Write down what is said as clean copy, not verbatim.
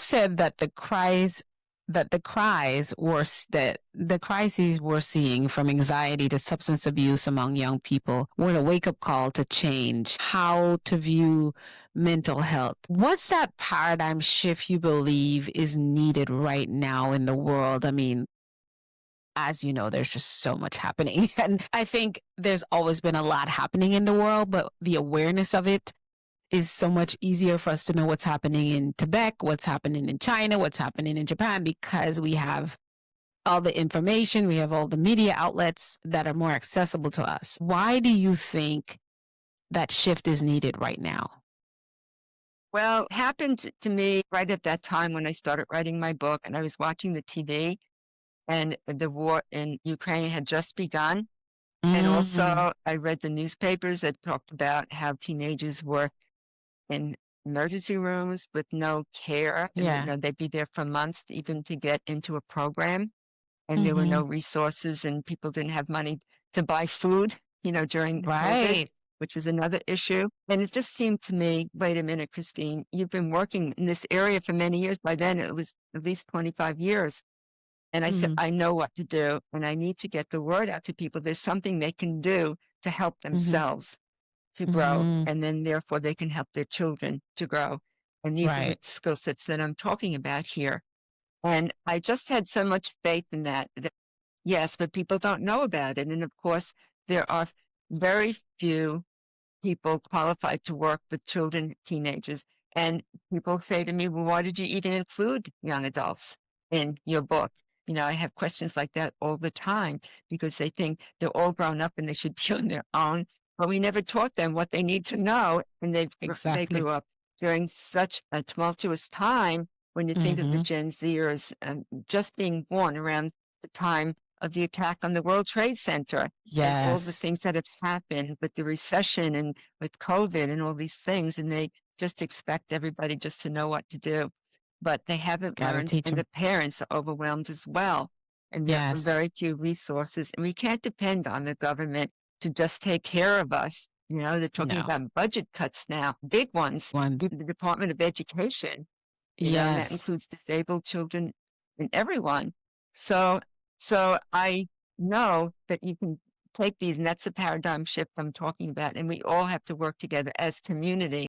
said that the crises we're seeing, from anxiety to substance abuse among young people, were a wake-up call to change how to view mental health. What's that paradigm shift you believe is needed right now in the world? I mean, as you know, there's just so much happening. And I think there's always been a lot happening in the world, but the awareness of it is so much easier for us to know what's happening in Tibet, what's happening in China, what's happening in Japan, because we have all the information, we have all the media outlets that are more accessible to us. Why do you think that shift is needed right now? Well, it happened to me right at that time when I started writing my book and I was watching the TV and the war in Ukraine had just begun. And Mm, also I read the newspapers that talked about how teenagers were in emergency rooms with no care and yeah. they'd be there for months even to get into a program. And there were Hmm. no resources and people didn't have money to buy food, during COVID, Right. which was another issue. And it just seemed to me, wait a minute, Christine, you've been working in this area for many years. By then it was at least 25 years. And I said, Hmm. I know what to do and I need to get the word out to people. There's something they can do to help Hmm. themselves to grow. Hmm. And then therefore they can help their children to grow. And these are the Right. skill sets that I'm talking about here. And I just had so much faith in that. Yes, but people don't know about it. And of course, there are very few people qualified to work with children, teenagers. And people say to me, well, why did you even include young adults in your book? I have questions like that all the time because they think they're all grown up and they should be on their own. But we never taught them what they need to know. And they Exactly. grew up during such a tumultuous time when you think of the Hmm. Gen Zers just being born around the time of the attack on the World Trade Center and all the Yes. things that have happened with the recession and with COVID and all these things. And they just expect everybody just to know what to do. But they haven't Gotta learned, teach and them. the parents are overwhelmed as well. And there are Yes. very few resources, and we can't depend on the government to just take care of us. They're talking No. about budget cuts now, big ones. Ones. The Department of Education, and that Yes. includes disabled children and everyone. So, so I know that you can take these, and that's the paradigm shift I'm talking about, and we all have to work together as community